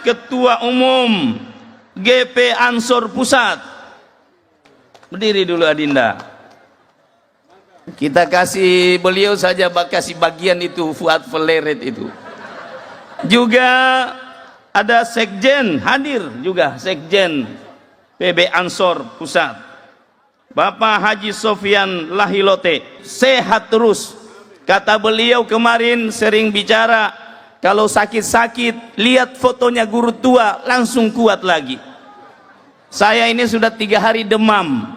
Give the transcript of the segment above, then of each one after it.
Ketua Umum GP Ansor Pusat. Berdiri dulu Adinda. Kita kasih beliau saja, kasih bagian itu, Fuad Peleret itu. Juga ada Sekjen hadir juga, Sekjen PB Ansor Pusat, Bapak Haji Sofyan Lahilote. Sehat terus. Kata beliau kemarin sering bicara, kalau sakit-sakit lihat fotonya guru tua langsung kuat lagi. Saya ini sudah 3 hari demam,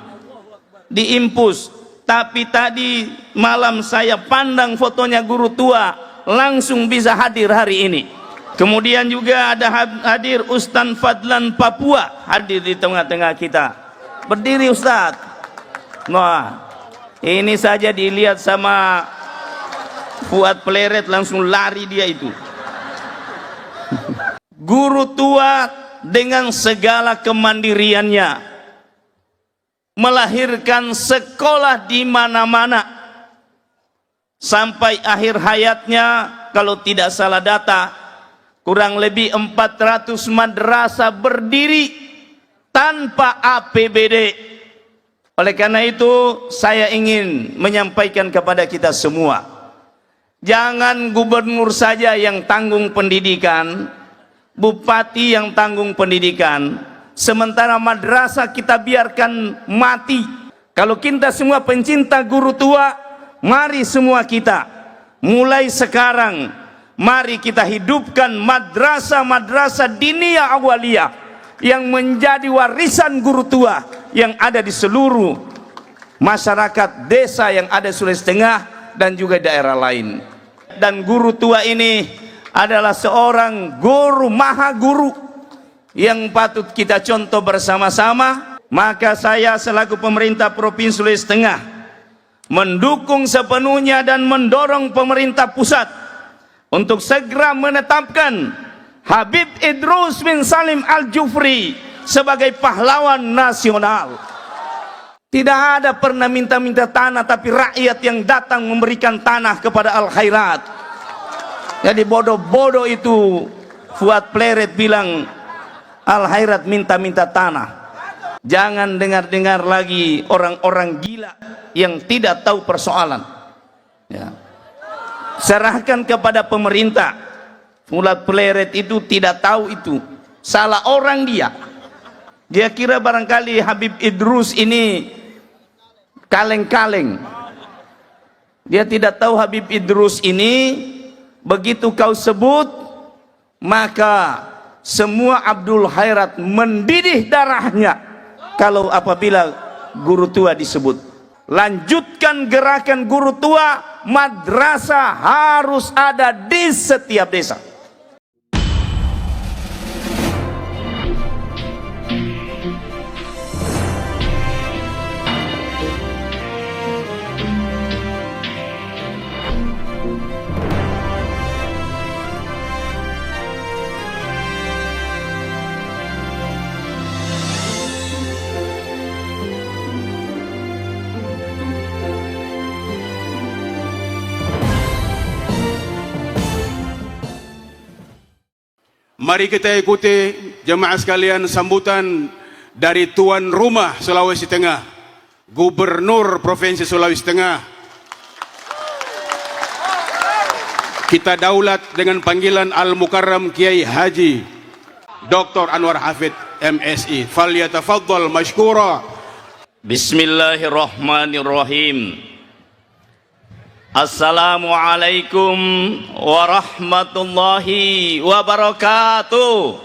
diimpus, tapi tadi malam saya pandang fotonya guru tua, langsung bisa hadir hari ini. Kemudian juga ada hadir Ustaz Fadlan Papua, hadir di tengah-tengah kita. Berdiri Ustaz. Nah, ini saja dilihat sama Fuad Peleret langsung lari dia itu. Guru tua dengan segala kemandiriannya melahirkan sekolah di mana-mana sampai akhir hayatnya, kalau tidak salah data, kurang lebih 400 madrasah berdiri tanpa APBD. Oleh karena itu saya ingin menyampaikan kepada kita semua, jangan gubernur saja yang tanggung pendidikan, bupati yang tanggung pendidikan, sementara madrasah kita biarkan mati. Kalau kita semua pencinta guru tua, mari semua kita mulai sekarang, mari kita hidupkan madrasah-madrasah diniyah awaliyah yang menjadi warisan guru tua yang ada di seluruh masyarakat desa yang ada Sulawesi Tengah dan juga daerah lain. Dan guru tua ini adalah seorang guru, maha guru yang patut kita contoh bersama-sama. Maka saya selaku pemerintah Provinsi Sulawesi Tengah mendukung sepenuhnya dan mendorong pemerintah pusat untuk segera menetapkan Habib Idrus bin Salim Al-Jufri sebagai pahlawan nasional. Tidak ada pernah minta-minta tanah, tapi rakyat yang datang memberikan tanah kepada Al Khairat. Jadi bodoh-bodoh itu Fuad Peleret bilang Al Khairat minta-minta tanah. Jangan dengar-dengar lagi orang-orang gila yang tidak tahu persoalan. Ya. Serahkan kepada pemerintah. Fuad Peleret itu tidak tahu itu. Salah orang dia. Dia kira barangkali Habib Idrus ini kaleng-kaleng. Dia tidak tahu Habib Idrus ini begitu kau sebut, maka semua Abdul Khairat mendidih darahnya kalau apabila guru tua disebut. Lanjutkan gerakan guru tua, madrasah harus ada di setiap desa. Mari kita ikuti jemaah sekalian sambutan dari tuan rumah Sulawesi Tengah, Gubernur Provinsi Sulawesi Tengah. Kita daulat dengan panggilan Al-Mukarram Kiai Haji Dr. Anwar Hafid MSI. Falyatafaddal mashkura. Bismillahirrahmanirrahim. Assalamualaikum warahmatullahi wabarakatuh.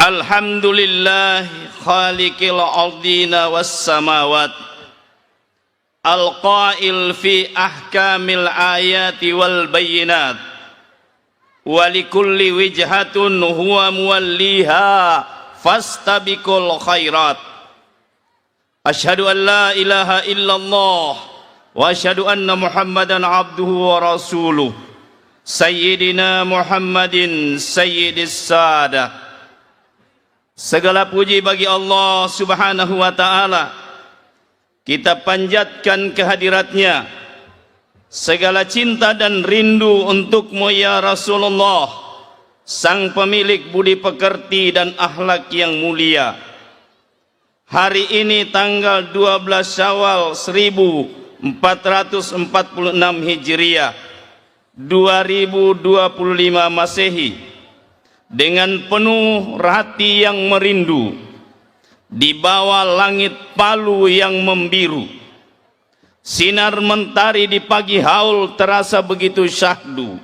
Alhamdulillah khaliqil ardina was samawat, al-qail fi ahkamil ayati wal bayyinat, wa likulli wijhatun huwa muwalliha fastabiqul khairat. Asyhadu an la ilaha illallah wa asyhadu anna Muhammadan abduhu wa rasuluh. Sayyidina Muhammadin sayyidis sada. Segala puji bagi Allah Subhanahu wa taala. Kita panjatkan kehadiratnya Segala cinta dan rindu untukmu ya Rasulullah, sang pemilik budi pekerti dan akhlak yang mulia. Hari ini tanggal 12 Syawal 1446 Hijriah 2025 Masehi, dengan penuh hati yang merindu, di bawah langit Palu yang membiru, sinar mentari di pagi haul terasa begitu syahdu,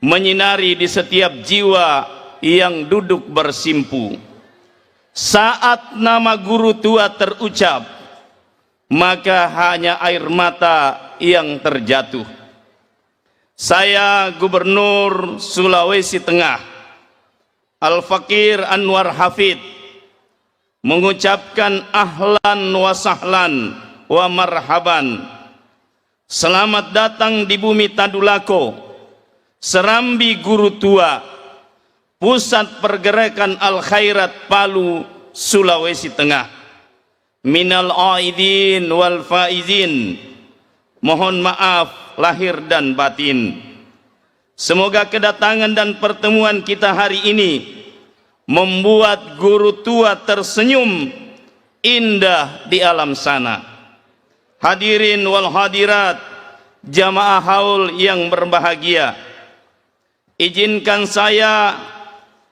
menyinari di setiap jiwa yang duduk bersimpu. Saat nama guru tua terucap, maka hanya air mata yang terjatuh. Saya Gubernur Sulawesi Tengah, Al-Fakir Anwar Hafid, mengucapkan ahlan wa sahlan wa marhaban. Selamat datang di bumi Tadulako, Serambi Guru Tua, pusat pergerakan Al-Khairat Palu, Sulawesi Tengah. Minal aidin wal faizin, mohon maaf lahir dan batin. Semoga kedatangan dan pertemuan kita hari ini membuat guru tua tersenyum indah di alam sana. Hadirin wal hadirat, jamaah haul yang berbahagia, izinkan saya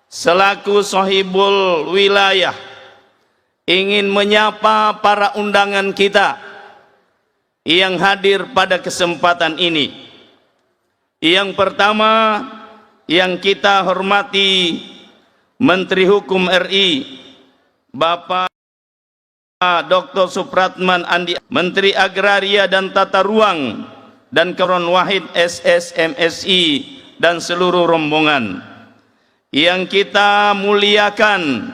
selaku sahibul wilayah ingin menyapa para undangan kita yang hadir pada kesempatan ini. Yang pertama yang kita hormati Menteri Hukum RI Bapak Dr. Supratman Andi, Menteri Agraria dan Tata Ruang dan Karon Wahid SSMSI dan seluruh rombongan. Yang kita muliakan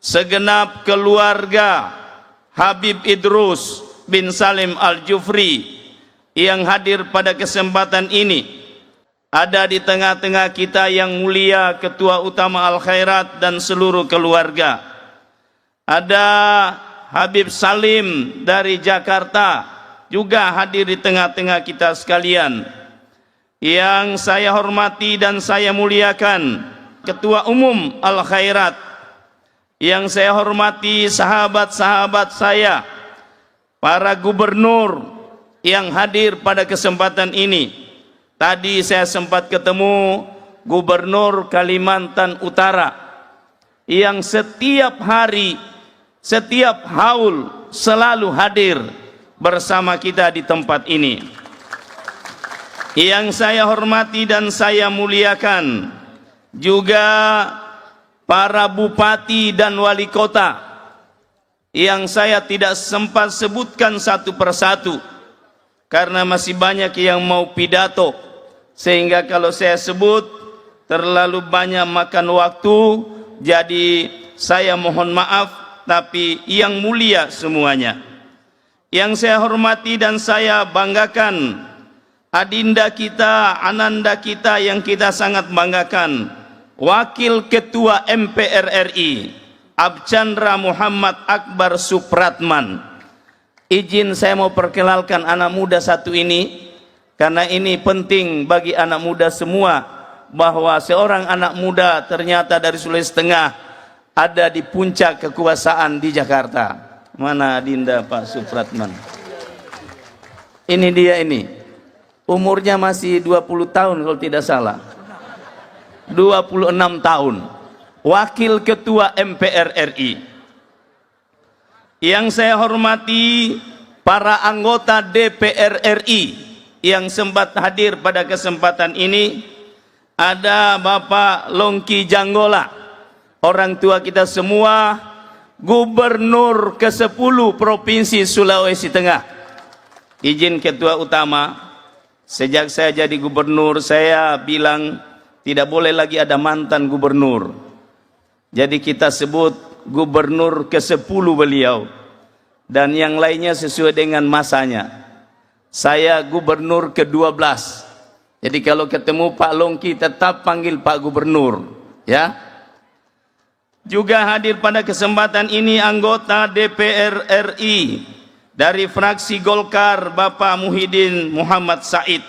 segenap keluarga Habib Idrus bin Salim Al-Jufri yang hadir pada kesempatan ini. Ada di tengah-tengah kita yang mulia Ketua Utama Al-Khairat dan seluruh keluarga. Ada Habib Salim dari Jakarta juga hadir di tengah-tengah kita sekalian. Yang saya hormati dan saya muliakan Ketua Umum Al-Khairat, yang saya hormati sahabat-sahabat saya, para gubernur yang hadir pada kesempatan ini. Tadi saya sempat ketemu Gubernur Kalimantan Utara yang setiap hari, setiap haul selalu hadir bersama kita di tempat ini. Yang saya hormati dan saya muliakan juga para bupati dan wali kota yang saya tidak sempat sebutkan satu persatu karena masih banyak yang mau pidato, sehingga kalau saya sebut terlalu banyak makan waktu. Jadi saya mohon maaf, tapi yang mulia semuanya. Yang saya hormati dan saya banggakan adinda kita, ananda kita yang kita sangat banggakan, Wakil Ketua MPR RI Archandra Muhammad Akbar Supratman. Izin saya mau perkenalkan anak muda satu ini, karena ini penting bagi anak muda semua, bahwa seorang anak muda ternyata dari Sulawesi Tengah ada di puncak kekuasaan di Jakarta. Mana adinda Pak Supratman? Ini dia ini. Umurnya masih 20 tahun kalau tidak salah. 26 tahun, Wakil Ketua MPR RI. Yang saya hormati para anggota DPR RI yang sempat hadir pada kesempatan ini. Ada Bapak Longki Janggola, orang tua kita semua, Gubernur ke-10 Provinsi Sulawesi Tengah. Izin Ketua Utama, sejak saya jadi gubernur saya bilang tidak boleh lagi ada mantan gubernur. Jadi kita sebut gubernur ke-10 beliau, dan yang lainnya sesuai dengan masanya. Saya gubernur ke-12. Jadi kalau ketemu Pak Longki tetap panggil Pak Gubernur, ya. Juga hadir pada kesempatan ini anggota DPR RI Dari fraksi Golkar, Bapak Muhyiddin Muhammad Said.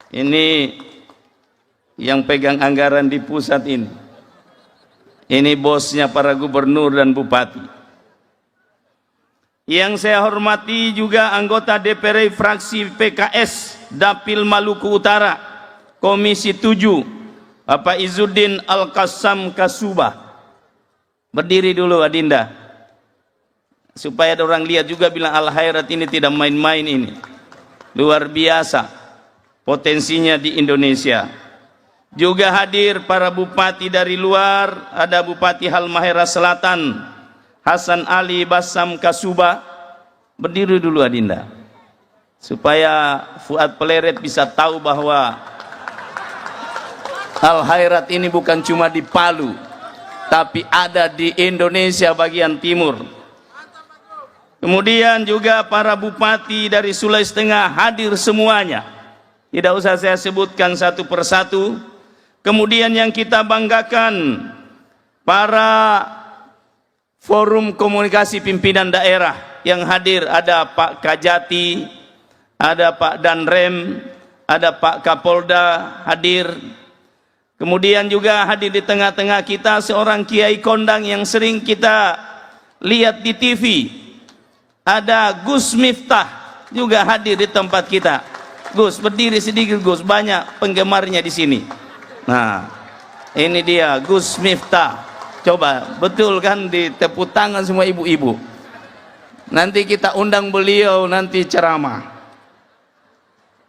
Ini yang pegang anggaran di pusat ini. Ini bosnya para gubernur dan bupati. Yang saya hormati juga anggota DPR fraksi PKS Dapil Maluku Utara, Komisi 7, Bapak Izzuddin Al-Qassam Kasubah. Berdiri dulu Adinda, supaya ada orang lihat juga bilang Al-Khairat ini tidak main-main ini. Luar biasa potensinya di Indonesia. Juga hadir para bupati dari luar, ada Bupati Halmahera Selatan, Hasan Ali Bassam Kasubah. Berdiri dulu Adinda, supaya Fuad Peleret bisa tahu bahwa Al-Khairat ini bukan cuma di Palu, tapi ada di Indonesia bagian timur. Kemudian juga para bupati dari Sulawesi Tengah hadir semuanya. Tidak usah saya sebutkan satu persatu. Kemudian yang kita banggakan, para forum komunikasi pimpinan daerah yang hadir, ada Pak Kajati, ada Pak Danrem, ada Pak Kapolda hadir. Kemudian juga hadir di tengah-tengah kita seorang Kiai Kondang yang sering kita lihat di TV. Ada Gus Miftah juga hadir di tempat kita. Gus, berdiri sedikit Gus, banyak penggemarnya di sini. Nah, ini dia Gus Miftah. Coba, betul kan ditepuk tangan semua ibu-ibu. Nanti kita undang beliau nanti ceramah.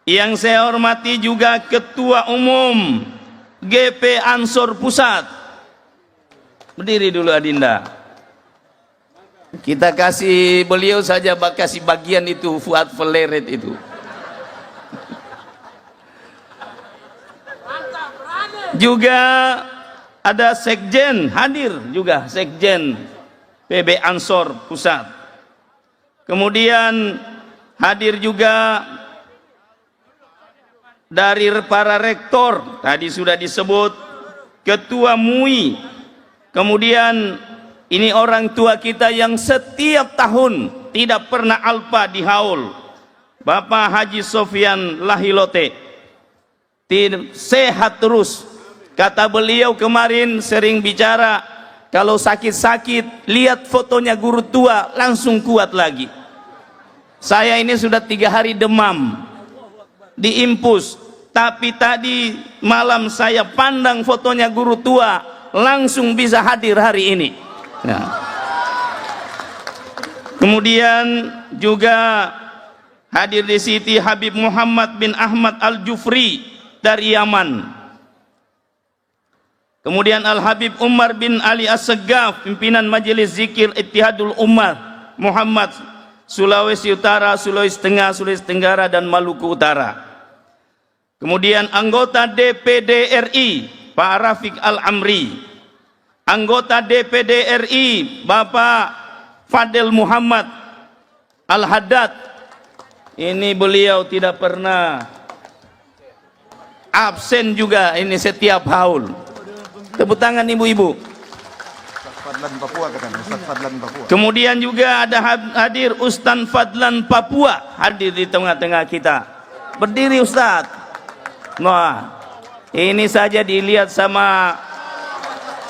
Yang saya hormati juga Ketua Umum GP Ansor Pusat. Berdiri dulu Adinda. Kita kasih beliau saja, kasih bagian itu Fuad Peleret itu. Juga ada Sekjen hadir juga, Sekjen PB Ansor Pusat. Kemudian hadir juga dari para rektor, tadi sudah disebut, Ketua MUI. Kemudian ini orang tua kita yang setiap tahun tidak pernah alpa di haul, Bapak Haji Sofyan Lahilote. Sehat terus. Kata beliau kemarin sering bicara, kalau sakit-sakit lihat fotonya guru tua langsung kuat lagi. Saya ini sudah 3 hari demam diimpus, tapi tadi malam saya pandang fotonya guru tua, langsung bisa hadir hari ini. Nah. Kemudian juga hadir di Siti Habib Muhammad bin Ahmad Al-Jufri dari Yaman. Kemudian Al-Habib Umar bin Ali As-Segaf, pimpinan Majelis Zikir Ittihadul Ummah Muhammad Sulawesi Utara, Sulawesi Tengah, Sulawesi Tenggara, dan Maluku Utara. Kemudian anggota DPD RI Pak Rafiq Al-Amri, anggota DPD RI Bapak Fadel Muhammad Al-Haddad. Ini beliau tidak pernah absen juga, ini setiap haul. Tepuk tangan ibu-ibu. Kemudian juga ada hadir Ustaz Fadlan Papua, hadir di tengah-tengah kita. Berdiri Ustaz. Nah, ini saja dilihat sama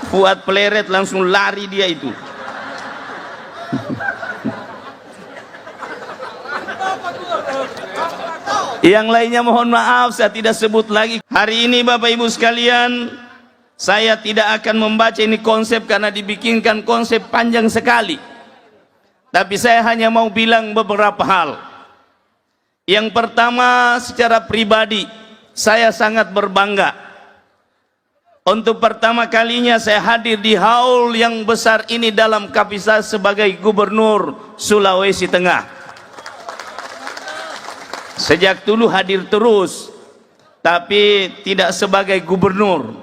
Fuad Peleret langsung lari dia itu. Yang lainnya mohon maaf saya tidak sebut lagi. Hari ini Bapak Ibu sekalian, saya tidak akan membaca ini konsep karena dibikinkan konsep panjang sekali. Tapi saya hanya mau bilang beberapa hal. Yang pertama, secara pribadi saya sangat berbangga. Untuk pertama kalinya saya hadir di haul yang besar ini dalam kapasitas sebagai Gubernur Sulawesi Tengah. Sejak dulu hadir terus, tapi tidak sebagai gubernur.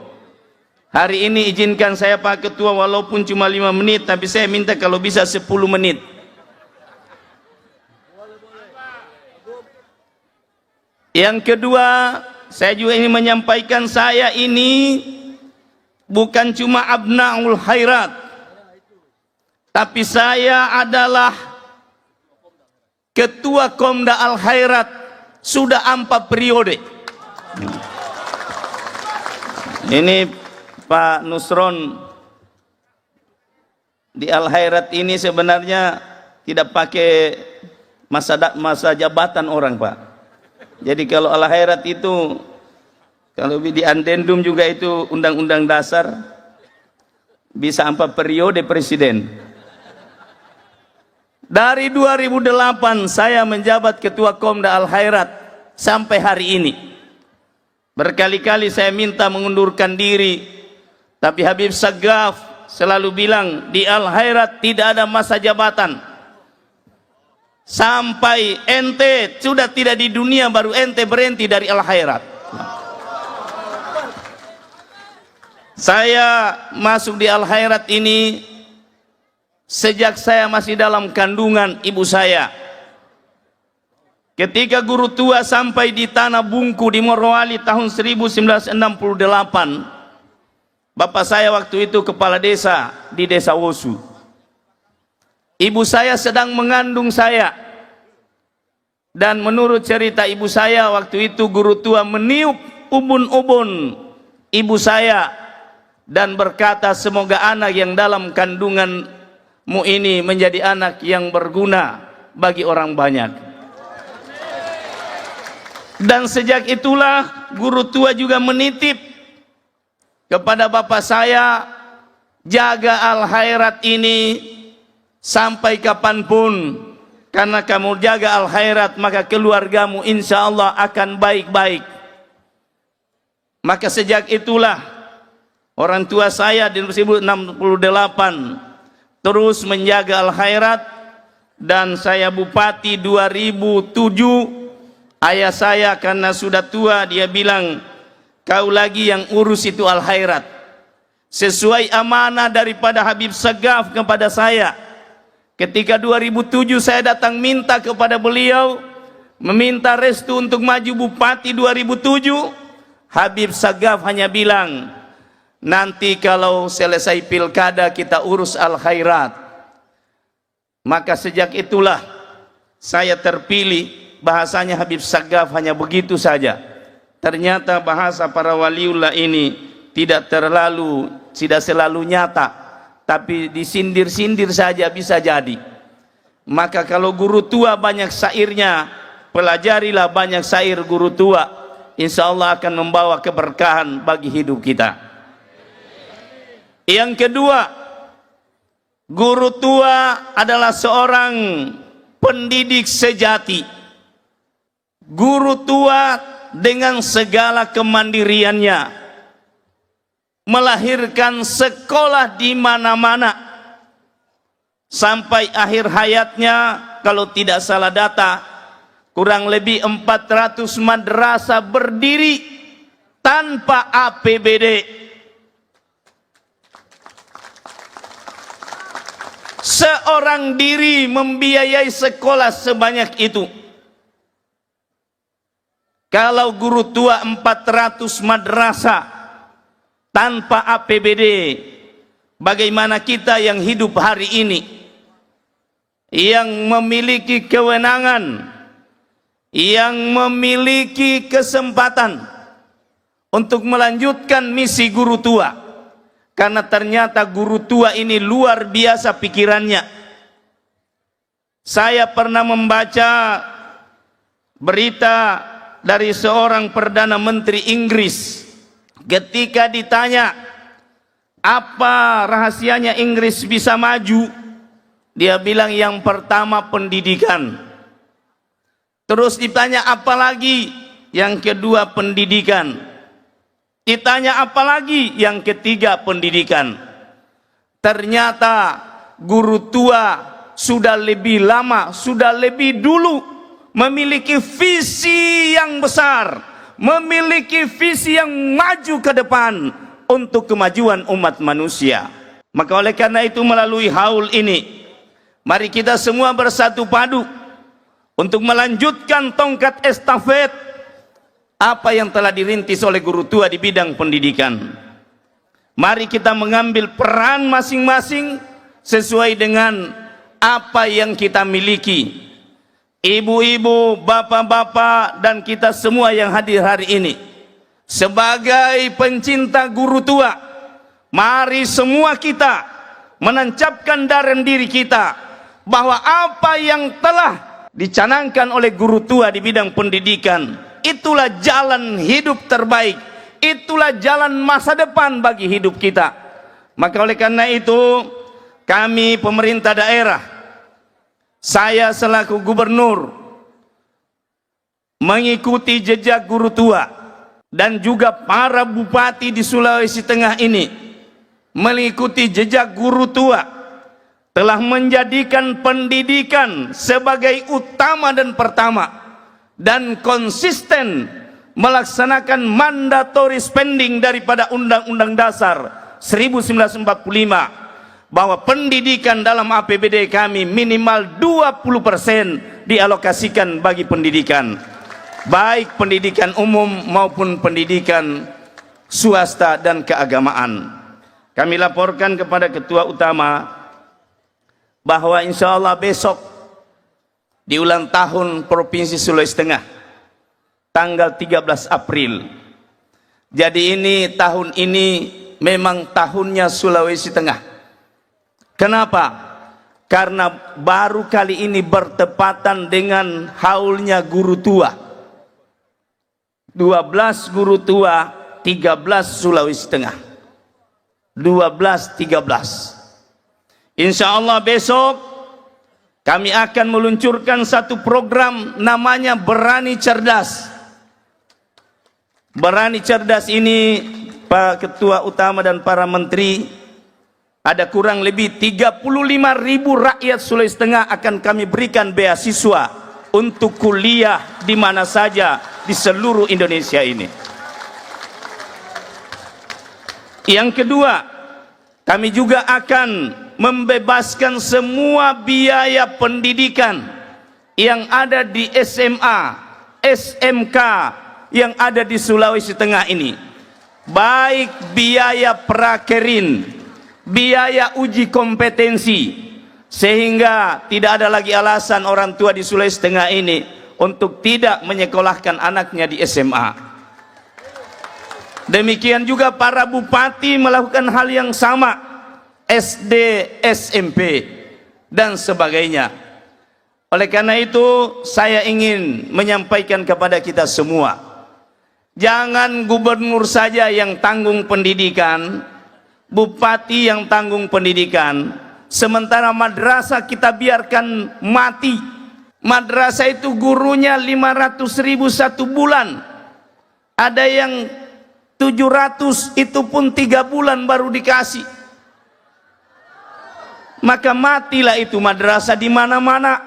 Hari ini izinkan saya Pak Ketua walaupun cuma 5 menit, tapi saya minta kalau bisa 10 menit. Yang kedua, saya juga ingin menyampaikan saya ini bukan cuma abnaul khairat, tapi saya adalah Ketua Komda Al Khairat sudah 4 periode. Ini Pak Nusron di Al Khairat ini sebenarnya tidak pakai masa jabatan orang, Pak. Jadi kalau Al Khairat itu, kalau di Andendum juga itu undang-undang dasar, bisa 4 periode presiden. Dari 2008 saya menjabat Ketua Komda Al Khairat sampai hari ini. Berkali-kali saya minta mengundurkan diri, tapi Habib Sagaf selalu bilang di Al Khairat tidak ada masa jabatan. Sampai ente sudah tidak di dunia baru ente berhenti dari Al Khairat. Saya masuk di Al Khairat ini sejak saya masih dalam kandungan ibu saya. Ketika guru tua sampai di Tanah Bungku di Morowali tahun 1968, bapak saya waktu itu kepala desa di desa Wosu. Ibu saya sedang mengandung saya, dan menurut cerita ibu saya waktu itu guru tua meniup ubun-ubun ibu saya dan berkata, semoga anak yang dalam kandunganmu ini menjadi anak yang berguna bagi orang banyak. Dan sejak itulah guru tua juga menitip kepada bapak saya, jaga Al Khairat ini sampai kapanpun, karena kamu jaga Al Khairat maka keluargamu insya Allah akan baik-baik. Maka sejak itulah orang tua saya di 1968 terus menjaga Al Khairat, dan saya bupati 2007. Ayah saya karena sudah tua, dia bilang, kau lagi yang urus itu Al Khairat. Sesuai amanah daripada Habib Sagaf kepada saya. Ketika 2007 saya datang minta kepada beliau, meminta restu untuk maju bupati 2007, Habib Sagaf hanya bilang, nanti kalau selesai pilkada kita urus Al Khairat. Maka sejak itulah saya terpilih. Bahasanya Habib Sagaf hanya begitu saja. Ternyata bahasa para waliullah ini tidak selalu nyata, tapi disindir-sindir saja bisa jadi. Maka kalau guru tua banyak syairnya, pelajarilah banyak syair guru tua, insya Allah akan membawa keberkahan bagi hidup kita. Yang kedua, guru tua adalah seorang pendidik sejati. Guru tua dengan segala kemandiriannya melahirkan sekolah di mana-mana sampai akhir hayatnya, kalau tidak salah data, kurang lebih 400 madrasah berdiri tanpa APBD. Seorang diri membiayai sekolah sebanyak itu. Kalau guru tua 400 madrasah tanpa APBD, bagaimana kita yang hidup hari ini, yang memiliki kewenangan, yang memiliki kesempatan untuk melanjutkan misi guru tua? Karena ternyata guru tua ini luar biasa pikirannya. Saya pernah membaca berita dari seorang Perdana Menteri Inggris. Ketika ditanya apa rahasianya Inggris bisa maju, dia bilang yang pertama pendidikan. Terus ditanya apa lagi? Yang kedua pendidikan. Ditanya apa lagi? Yang ketiga pendidikan. Ternyata guru tua sudah lebih lama, sudah lebih dulu memiliki visi yang besar, memiliki visi yang maju ke depan untuk kemajuan umat manusia. Maka oleh karena itu melalui haul ini, mari kita semua bersatu padu untuk melanjutkan tongkat estafet apa yang telah dirintis oleh guru tua di bidang pendidikan. Mari kita mengambil peran masing-masing sesuai dengan apa yang kita miliki. ibu-ibu, bapak-bapak, dan kita semua yang hadir hari ini, sebagai pencinta guru tua, mari semua kita menancapkan dalam diri kita bahwa apa yang telah dicanangkan oleh guru tua di bidang pendidikan, itulah jalan hidup terbaik, itulah jalan masa depan bagi hidup kita. Maka oleh karena itu, kami pemerintah daerah, saya selaku gubernur, mengikuti jejak guru tua, dan juga para bupati di Sulawesi Tengah ini mengikuti jejak guru tua, telah menjadikan pendidikan sebagai utama dan pertama, dan konsisten melaksanakan mandatory spending daripada Undang-Undang Dasar 1945, bahwa pendidikan dalam APBD kami minimal 20% dialokasikan bagi pendidikan, baik pendidikan umum maupun pendidikan swasta dan keagamaan. Kami laporkan kepada Ketua Utama bahwa insya Allah besok di ulang tahun Provinsi Sulawesi Tengah tanggal 13 April. Jadi tahun ini memang tahunnya Sulawesi Tengah. Kenapa? Karena baru kali ini bertepatan dengan haulnya guru tua. 12 guru tua, 13 Sulawesi Tengah. 12-13. Insya Allah besok kami akan meluncurkan satu program namanya Berani Cerdas. Berani Cerdas ini, Pak Ketua Utama dan para menteri, ada kurang lebih 35.000 rakyat Sulawesi Tengah akan kami berikan beasiswa untuk kuliah di mana saja di seluruh Indonesia ini. Yang kedua, kami juga akan membebaskan semua biaya pendidikan yang ada di SMA, SMK yang ada di Sulawesi Tengah ini, baik biaya prakerin, biaya uji kompetensi, sehingga tidak ada lagi alasan orang tua di Sulawesi Tengah ini untuk tidak menyekolahkan anaknya di SMA. Demikian juga para bupati melakukan hal yang sama, SD, SMP, dan sebagainya. Oleh karena itu, saya ingin menyampaikan kepada kita semua, jangan gubernur saja yang tanggung pendidikan, bupati yang tanggung pendidikan, sementara madrasah kita biarkan mati. Madrasah itu gurunya 500.000 satu bulan, ada yang 700, itu pun 3 bulan baru dikasih. Maka matilah itu madrasah di mana-mana.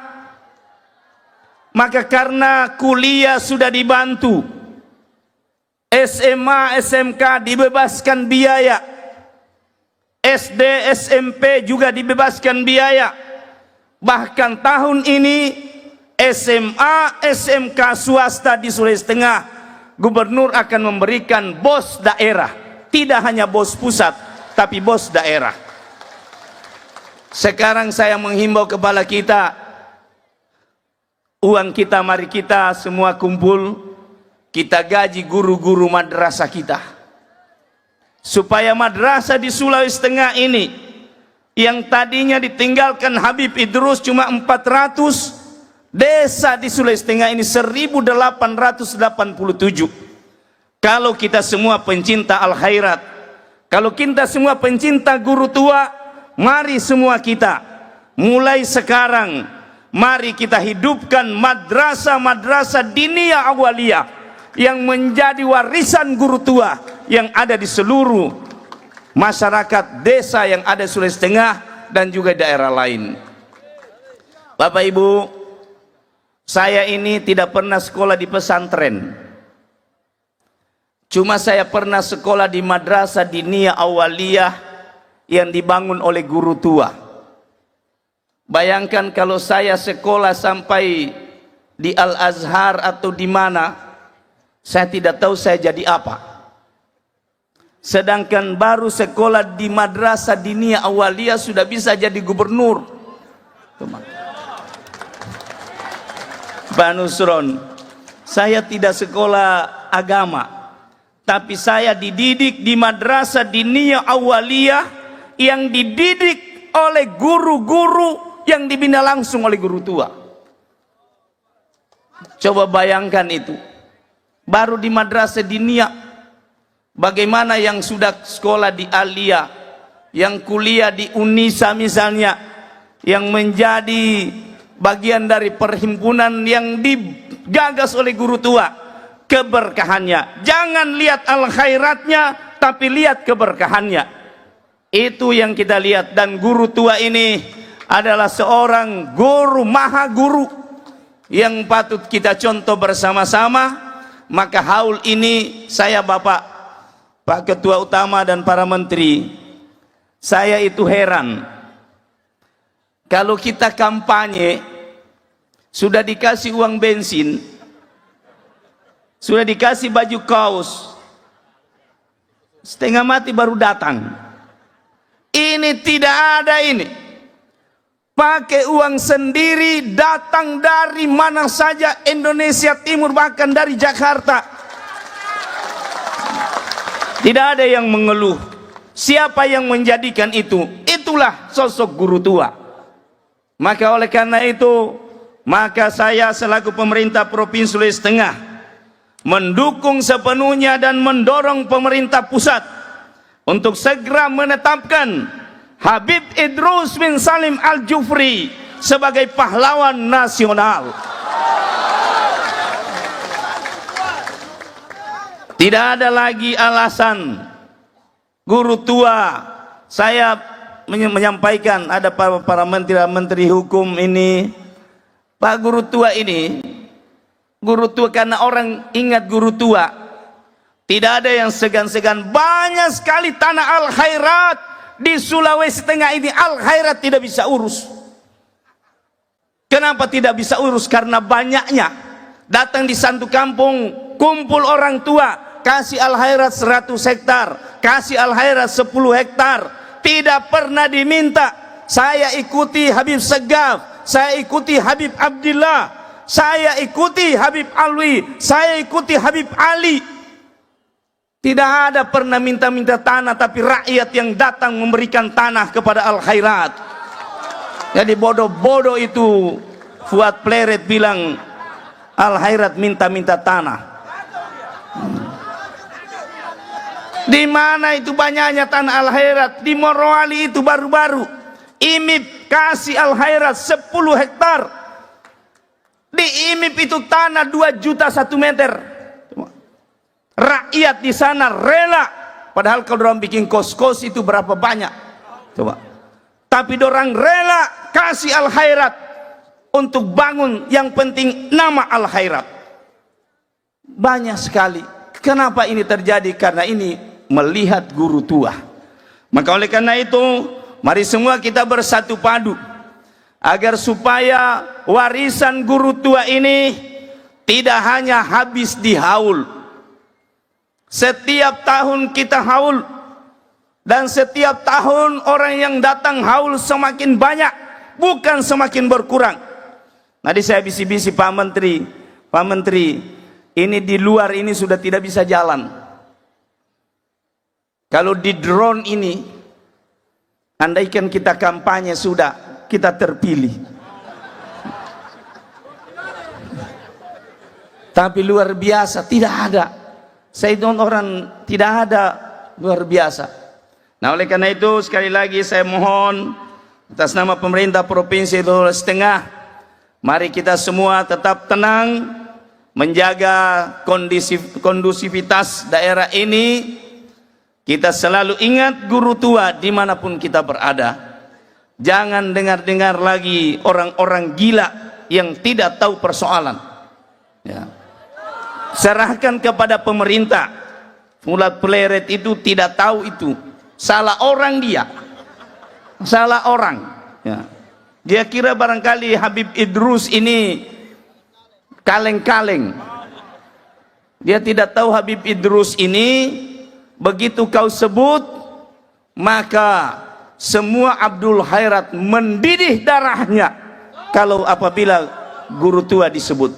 Maka karena kuliah sudah dibantu, SMA, SMK dibebaskan biaya, SD, SMP juga dibebaskan biaya. Bahkan tahun ini SMA, SMK swasta di Sulawesi Tengah, gubernur akan memberikan bos daerah, tidak hanya bos pusat, tapi bos daerah. Sekarang saya menghimbau kepada kita, uang kita mari kita semua kumpul, kita gaji guru-guru madrasah kita, supaya madrasah di Sulawesi Tengah ini yang tadinya ditinggalkan Habib Idrus cuma 400, desa di Sulawesi Tengah ini 1887. Kalau kita semua pencinta al-khairat, kalau kita semua pencinta guru tua, mari semua kita mulai sekarang, mari kita hidupkan madrasah-madrasah diniyah awaliyah yang menjadi warisan guru tua yang ada di seluruh masyarakat desa yang ada di Sulawesi Tengah dan juga daerah lain. Bapak Ibu, saya ini tidak pernah sekolah di pesantren. Cuma saya pernah sekolah di madrasah diniyah awaliyah yang dibangun oleh guru tua. Bayangkan kalau saya sekolah sampai di Al-Azhar atau di mana, saya tidak tahu saya jadi apa. Sedangkan baru sekolah di madrasah diniyah awaliyah sudah bisa jadi gubernur. Pak Nusron, saya tidak sekolah agama, tapi saya dididik di madrasah diniyah awaliyah yang dididik oleh guru-guru yang dibina langsung oleh guru tua. Coba bayangkan itu. Baru di madrasah diniyah, bagaimana yang sudah sekolah di aliyah, yang kuliah di Unisa misalnya, yang menjadi bagian dari perhimpunan yang digagas oleh guru tua, keberkahannya. Jangan lihat al-khairatnya, tapi lihat keberkahannya. Itu yang kita lihat. Dan guru tua ini adalah seorang guru, maha guru yang patut kita contoh bersama-sama. Maka haul ini saya Bapak, Pak Ketua Utama dan para menteri, saya itu heran. Kalau kita kampanye, sudah dikasih uang bensin, sudah dikasih baju kaos, setengah mati baru datang. Ini tidak ada ini. Pakai uang sendiri, datang dari mana saja Indonesia Timur, bahkan dari Jakarta. Tidak ada yang mengeluh. Siapa yang menjadikan itu? Itulah sosok guru tua. Maka oleh karena itu, maka saya selaku pemerintah Provinsi Sulawesi Tengah mendukung sepenuhnya dan mendorong pemerintah pusat untuk segera menetapkan Habib Idrus bin Salim Al-Jufri sebagai pahlawan nasional. Tidak ada lagi alasan guru tua. Saya menyampaikan, ada para menteri hukum ini, Pak guru tua ini, guru tua karena orang ingat guru tua, tidak ada yang segan-segan. Banyak sekali tanah al-khairat di Sulawesi Tengah ini, al-khairat tidak bisa urus. Kenapa tidak bisa urus? Karena banyaknya. Datang di satu kampung, kumpul orang tua, kasih al-khairat 100 hektar, kasih al-khairat 10 hektar. Tidak pernah diminta, saya ikuti Habib Segaf, saya ikuti Habib Abdillah, saya ikuti Habib Alwi, saya ikuti Habib Ali. Tidak ada pernah minta-minta tanah, tapi rakyat yang datang memberikan tanah kepada al-khairat. Jadi bodoh-bodoh itu Fuad Pleret bilang al-khairat minta-minta tanah. Di mana itu banyaknya tanah al-khairat? Di Morowali itu baru-baru IMIP kasih al-khairat 10 hektar. Di IMIP itu tanah 2 juta 1 meter. Rakyat di sana rela, padahal kalau orang bikin kos-kos itu berapa banyak, coba. Tapi orang rela kasih al-khairat untuk bangun, yang penting nama al-khairat. Banyak sekali. Kenapa ini terjadi? Karena ini melihat guru tua. Maka oleh karena itu, mari semua kita bersatu padu agar supaya warisan guru tua ini tidak hanya habis di haul. Setiap tahun kita haul, dan setiap tahun orang yang datang haul semakin banyak, bukan semakin berkurang. Tadi saya bisi-bisi Pak Menteri, ini di luar ini sudah tidak bisa jalan. Kalau di drone ini, andaikan kita kampanye sudah, kita terpilih. Tapi luar biasa, tidak ada. Saya orang tidak ada, luar biasa. Nah oleh karena itu sekali lagi saya mohon atas nama pemerintah Provinsi Sulawesi Tengah, mari kita semua tetap tenang, menjaga kondusivitas daerah ini. Kita selalu ingat guru tua dimanapun kita berada. Jangan dengar-dengar lagi orang-orang gila yang tidak tahu persoalan, ya. Serahkan kepada pemerintah. Fuad Pleret itu tidak tahu itu, salah orang dia, salah orang, ya. Dia kira barangkali Habib Idrus ini kaleng-kaleng. Dia tidak tahu Habib Idrus ini begitu kau sebut, maka semua Abdul Khairat mendidih darahnya kalau apabila guru tua disebut.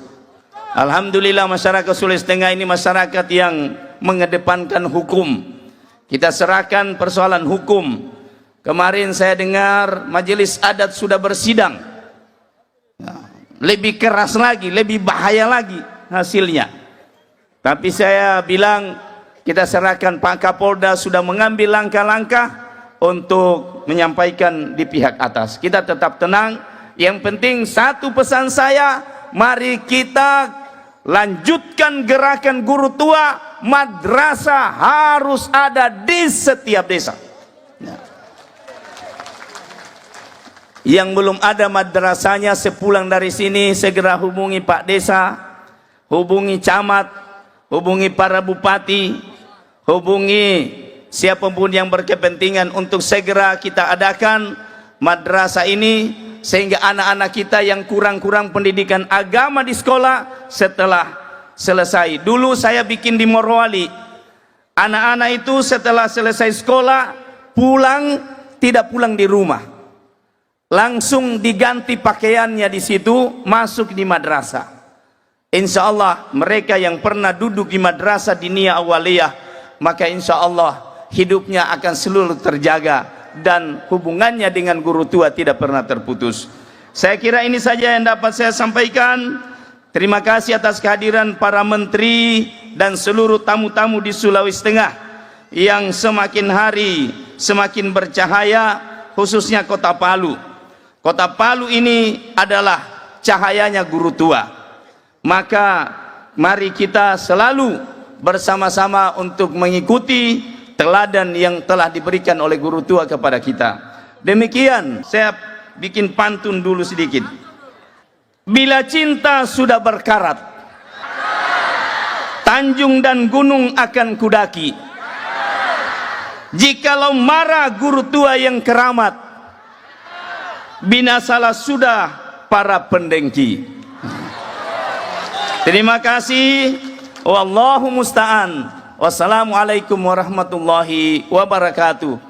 Alhamdulillah masyarakat Sulawesi Tengah ini masyarakat yang mengedepankan hukum. Kita serahkan persoalan hukum. Kemarin saya dengar majelis adat sudah bersidang. Lebih keras lagi, lebih bahaya lagi hasilnya. Tapi saya bilang kita serahkan, Pak Kapolda sudah mengambil langkah-langkah untuk menyampaikan di pihak atas. Kita tetap tenang. Yang penting satu pesan saya, mari kita lanjutkan gerakan guru tua. Madrasah harus ada di setiap desa. Yang belum ada madrasahnya, sepulang dari sini segera hubungi Pak Desa, hubungi camat, hubungi para bupati, hubungi siapapun yang berkepentingan untuk segera kita adakan madrasah ini, sehingga anak-anak kita yang kurang-kurang pendidikan agama di sekolah setelah selesai. Dulu saya bikin di Morowali, anak-anak itu setelah selesai sekolah pulang, tidak pulang di rumah, langsung diganti pakaiannya di situ, masuk di madrasah. Insya Allah mereka yang pernah duduk di madrasah diniyah awaliyah, maka insya Allah hidupnya akan selalu terjaga dan hubungannya dengan guru tua tidak pernah terputus. Saya kira ini saja yang dapat saya sampaikan. Terima kasih atas kehadiran para menteri dan seluruh tamu-tamu di Sulawesi Tengah yang semakin hari semakin bercahaya, khususnya Kota Palu. Kota Palu ini adalah cahayanya guru tua. Maka mari kita selalu bersama-sama untuk mengikuti teladan yang telah diberikan oleh guru tua kepada kita. Demikian, saya bikin pantun dulu sedikit. Bila cinta sudah berkarat, tanjung dan gunung akan kudaki. Jikalau marah guru tua yang keramat, binasalah sudah para pendengki. Terima kasih. Wallahu musta'an. Wassalamualaikum warahmatullahi wabarakatuh.